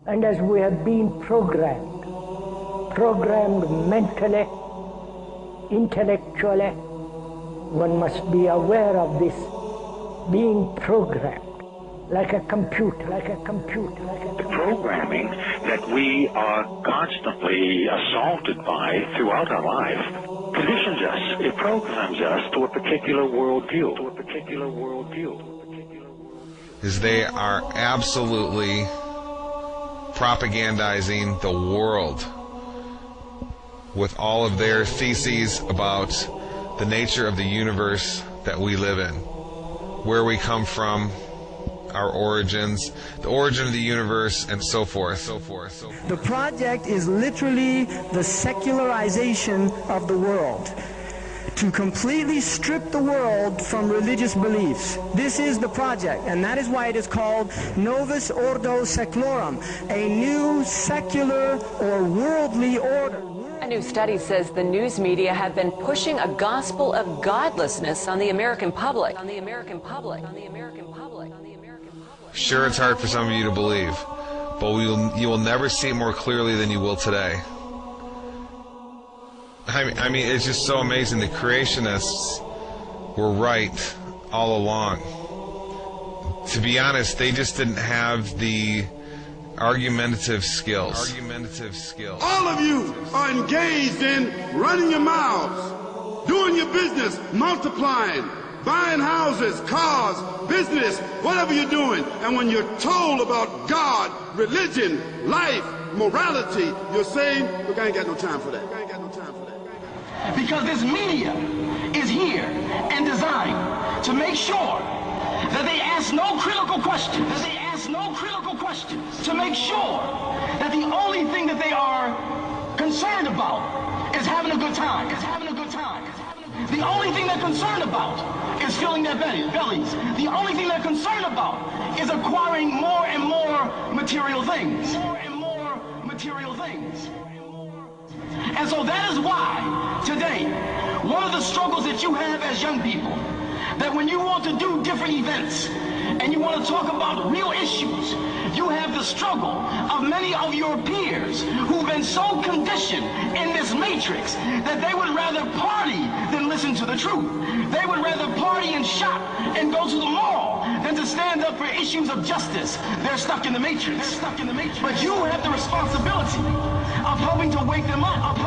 And as we have been programmed mentally, intellectually, one must be aware of this being programmed like a computer. The programming that we are constantly assaulted by throughout our life conditions us. It programs us to a particular worldview. Is they are absolutely propagandizing the world with all of their theses about the nature of the universe that we live in, where we come from, our origins, the origin of the universe, and so forth. The project is literally the secularization of the world, to completely strip the world from religious beliefs. This is the project, and that is why it is called Novus Ordo Seclorum, a new secular or worldly order. A new study says the news media have been pushing a gospel of godlessness on the American public. Sure, it's hard for some of you to believe, but you will never see it more clearly than you will today. I mean, it's just so amazing. The creationists were right all along. To be honest, they just didn't have the argumentative skills. All of you are engaged in running your mouths, doing your business, multiplying, buying houses, cars, business, whatever you're doing. And when you're told about God, religion, life, morality, you're saying, look, I ain't got no time for that. Because this media is here and designed to make sure that they ask no critical questions. To make sure that the only thing that they are concerned about is having a good time. The only thing they're concerned about is filling their bellies. The only thing they're concerned about is acquiring more and more material things. And so that is why today, one of the struggles that you have as young people, that when you want to do different events and you want to talk about real issues, you have the struggle of many of your peers who've been so conditioned in this matrix that they would rather party than listen to the truth. They would rather party and shop and go to the mall than to stand up for issues of justice. They're stuck in the matrix. But you have the responsibility of helping to wake them up,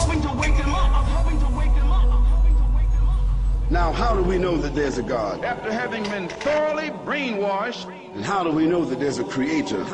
Now, how do we know that there's a God? After having been thoroughly brainwashed. And how do we know that there's a creator?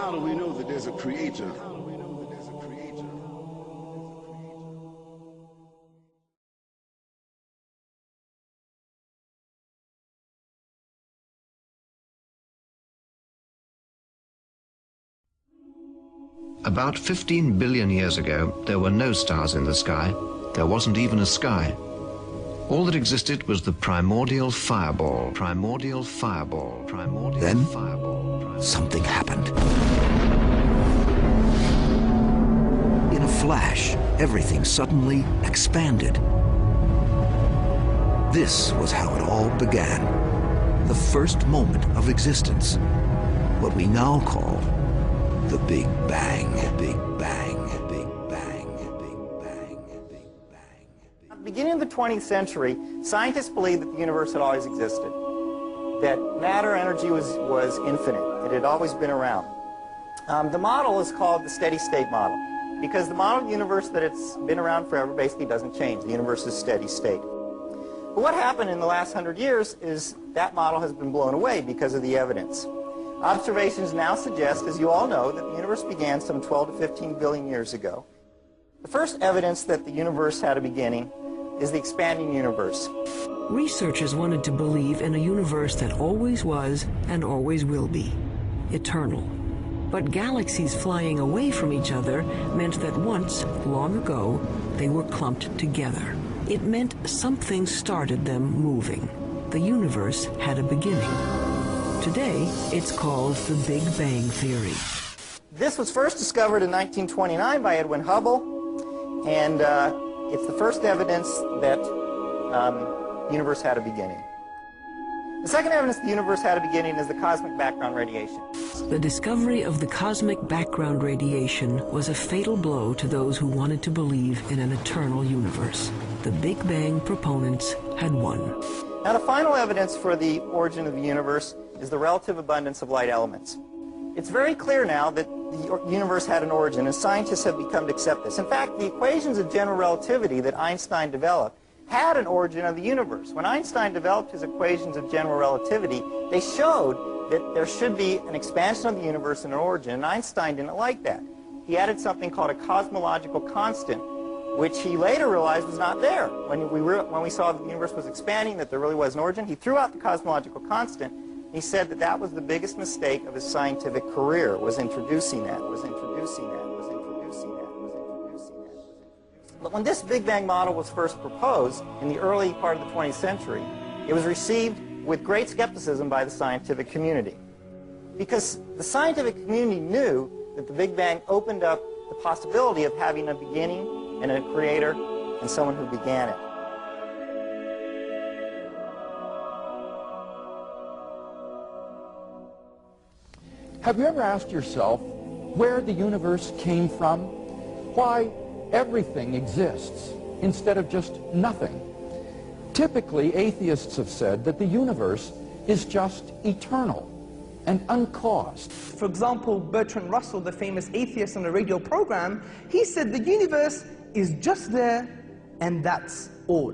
About 15 billion years ago, there were no stars in the sky. There wasn't even a sky. All that existed was the primordial fireball. Then, something happened. In a flash, everything suddenly expanded. This was how it all began. The first moment of existence. What we now call the Big Bang. At the beginning of the 20th century, scientists believed that the universe had always existed, that matter energy was infinite, it had always been around. The model is called the steady state model, because the model of the universe that it's been around forever basically doesn't change. The universe is steady state. But what happened in the last 100 years is that model has been blown away because of the evidence. Observations now suggest, as you all know, that the universe began some 12 to 15 billion years ago. The first evidence that the universe had a beginning is the expanding universe. Researchers wanted to believe in a universe that always was and always will be, eternal. But galaxies flying away from each other meant that once, long ago, they were clumped together. It meant something started them moving. The universe had a beginning. Today, it's called the Big Bang Theory. This was first discovered in 1929 by Edwin Hubble, and it's the first evidence that the universe had a beginning. The second evidence the universe had a beginning is the cosmic background radiation. The discovery of the cosmic background radiation was a fatal blow to those who wanted to believe in an eternal universe. The Big Bang proponents had won. Now, the final evidence for the origin of the universe is the relative abundance of light elements. It's very clear now that the universe had an origin, and scientists have become to accept this. In fact, the equations of general relativity that Einstein developed had an origin of the universe. When Einstein developed his equations of general relativity, they showed that there should be an expansion of the universe and an origin, and Einstein didn't like that. He added something called a cosmological constant, which he later realized was not there. When we saw that the universe was expanding, that there really was an origin, he threw out the cosmological constant. He said that that was the biggest mistake of his scientific career, was introducing that, was introducing that, was introducing that, was introducing that. But when this Big Bang model was first proposed in the early part of the 20th century, it was received with great skepticism by the scientific community. Because the scientific community knew that the Big Bang opened up the possibility of having a beginning and a creator and someone who began it. Have you ever asked yourself where the universe came from? Why everything exists instead of just nothing? Typically, atheists have said that the universe is just eternal and uncaused. For example, Bertrand Russell, the famous atheist on a radio program, he said the universe is just there and that's all.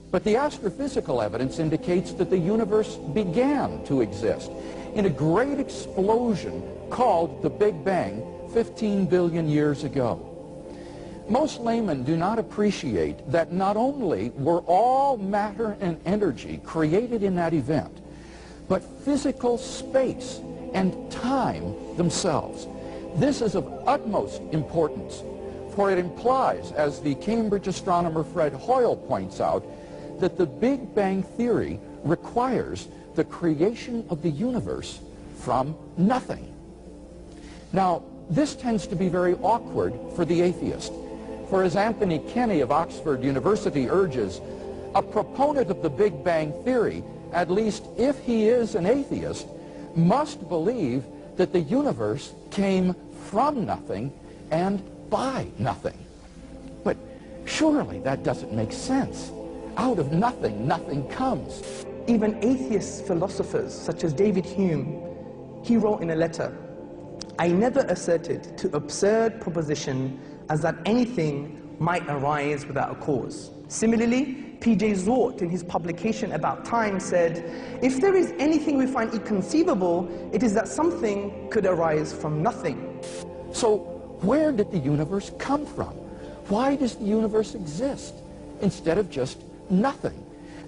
But the astrophysical evidence indicates that the universe began to exist in a great explosion called the Big Bang 15 billion years ago. Most laymen do not appreciate that not only were all matter and energy created in that event, but physical space and time themselves. This is of utmost importance, for it implies, as the Cambridge astronomer Fred Hoyle points out, that the Big Bang theory requires the creation of the universe from nothing. Now, this tends to be very awkward for the atheist, for as Anthony Kenny of Oxford University urges, a proponent of the Big Bang theory, at least if he is an atheist, must believe that the universe came from nothing and by nothing. But surely that doesn't make sense. Out of nothing, nothing comes. Even atheist philosophers such as David Hume, he wrote in a letter, "I never asserted to absurd proposition as that anything might arise without a cause." Similarly, P.J. Zort in his publication About Time said, "If there is anything we find inconceivable, it is that something could arise from nothing." So where did the universe come from? Why does the universe exist instead of just nothing?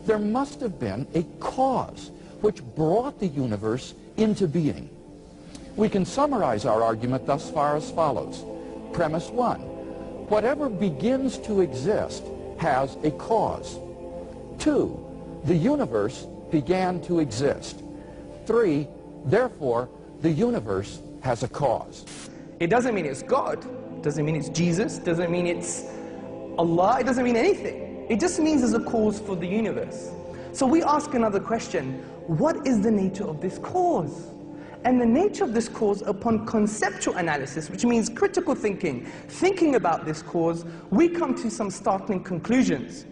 There must have been a cause which brought the universe into being. We can summarize our argument thus far as follows. Premise 1, whatever begins to exist has a cause. 2, the universe began to exist. 3, therefore, the universe has a cause. It doesn't mean it's God, doesn't mean it's Jesus, doesn't mean it's Allah, it doesn't mean anything. It just means there's a cause for the universe. So we ask another question, what is the nature of this cause? And the nature of this cause, upon conceptual analysis, which means critical thinking about this cause, we come to some startling conclusions.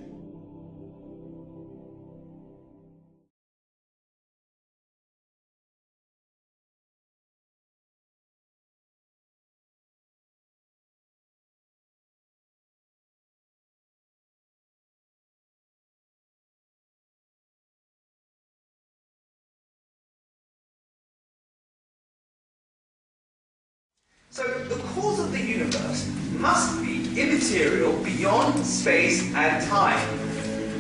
So the cause of the universe must be immaterial beyond space and time.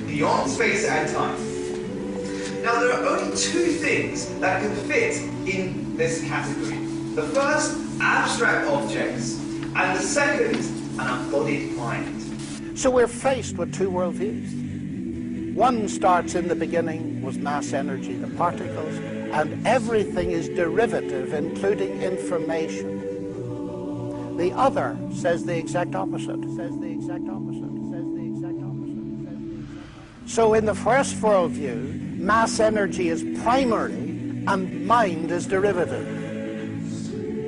Beyond space and time. Now there are only two things that can fit in this category. The first, abstract objects, and the second, an embodied mind. So we're faced with two worldviews. One starts in the beginning with mass energy, the particles, and everything is derivative, including information. The other says the exact opposite. So in the first worldview, mass energy is primary and mind is derivative.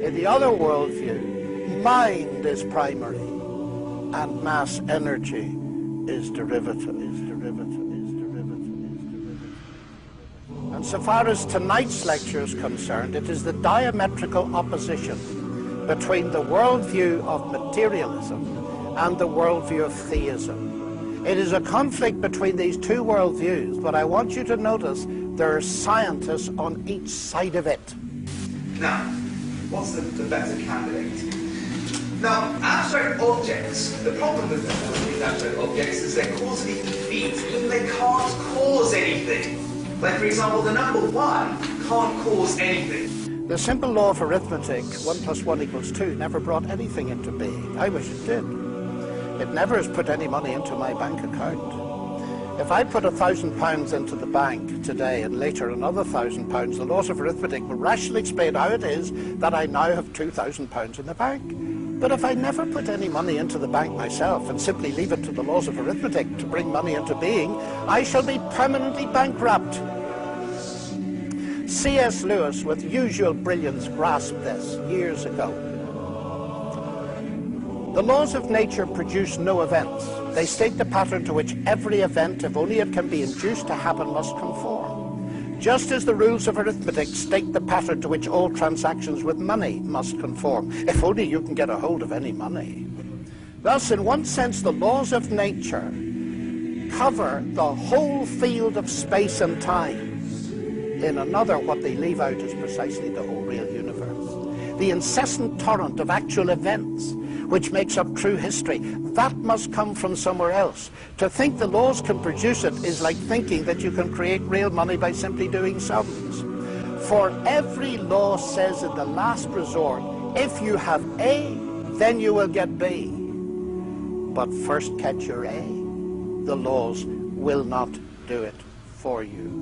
In the other worldview, mind is primary and mass energy is derivative. And so far as tonight's lecture is concerned, it is the diametrical opposition between the worldview of materialism and the worldview of theism. It is a conflict between these two worldviews, but I want you to notice there are scientists on each side of it. Now, what's the better candidate? Now, abstract objects, the problem with these abstract objects is they're causally effete. They can't cause anything. Like, for example, the number 1 can't cause anything. The simple law of arithmetic, 1 + 1 = 2, never brought anything into being. I wish it did. It never has put any money into my bank account. If I put £1,000 into the bank today and later another £1,000, the laws of arithmetic will rationally explain how it is that I now have £2,000 in the bank. But if I never put any money into the bank myself and simply leave it to the laws of arithmetic to bring money into being, I shall be permanently bankrupt. C.S. Lewis, with usual brilliance, grasped this years ago. The laws of nature produce no events. They state the pattern to which every event, if only it can be induced to happen, must conform. Just as the rules of arithmetic state the pattern to which all transactions with money must conform, if only you can get a hold of any money. Thus, in one sense, the laws of nature cover the whole field of space and time. In another, what they leave out is precisely the whole real universe. The incessant torrent of actual events, which makes up true history, that must come from somewhere else. To think the laws can produce it is like thinking that you can create real money by simply doing sums. For every law says in the last resort, if you have A, then you will get B. But first catch your A. The laws will not do it for you.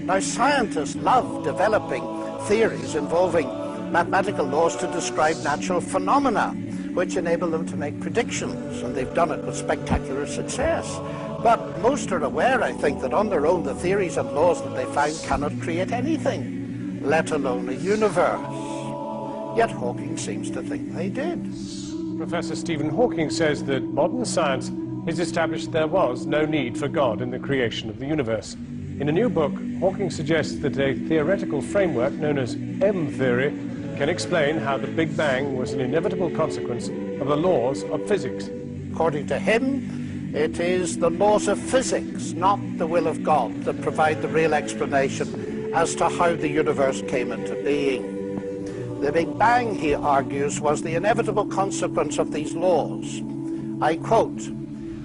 Now, scientists love developing theories involving mathematical laws to describe natural phenomena, which enable them to make predictions, and they've done it with spectacular success. But most are aware, I think, that on their own the theories and laws that they find cannot create anything, let alone a universe. Yet Hawking seems to think they did. Professor Stephen Hawking says that modern science has established there was no need for God in the creation of the universe. In a new book, Hawking suggests that a theoretical framework known as M-theory can explain how the Big Bang was an inevitable consequence of the laws of physics. According to him, it is the laws of physics, not the will of God, that provide the real explanation as to how the universe came into being. The Big Bang, he argues, was the inevitable consequence of these laws. I quote,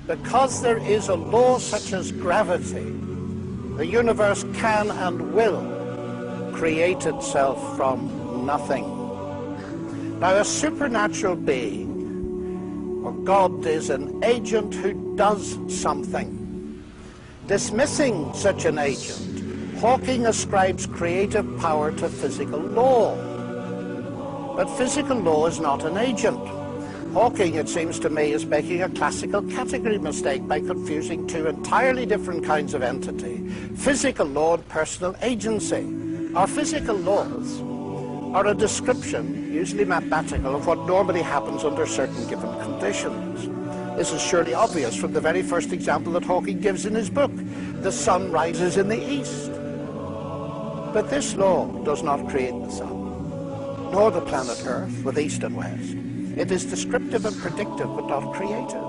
"Because there is a law such as gravity, the universe can and will create itself from nothing." Now, a supernatural being, or God, is an agent who does something. Dismissing such an agent, Hawking ascribes creative power to physical law. But physical law is not an agent. Hawking, it seems to me, is making a classical category mistake by confusing two entirely different kinds of entity: physical law and personal agency. Our physical laws are a description, usually mathematical, of what normally happens under certain given conditions. This is surely obvious from the very first example that Hawking gives in his book. The sun rises in the east. But this law does not create the sun, nor the planet Earth with east and west. It is descriptive and predictive, but not creative.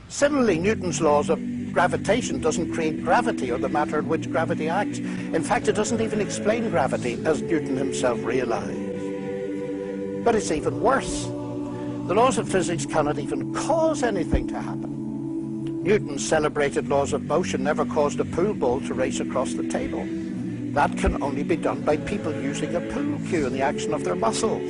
Similarly, Newton's laws of gravitation doesn't create gravity or the matter in which gravity acts. In fact, it doesn't even explain gravity, as Newton himself realized. But it's even worse. The laws of physics cannot even cause anything to happen. Newton's celebrated laws of motion never caused a pool ball to race across the table. That can only be done by people using a pool cue and the action of their muscles.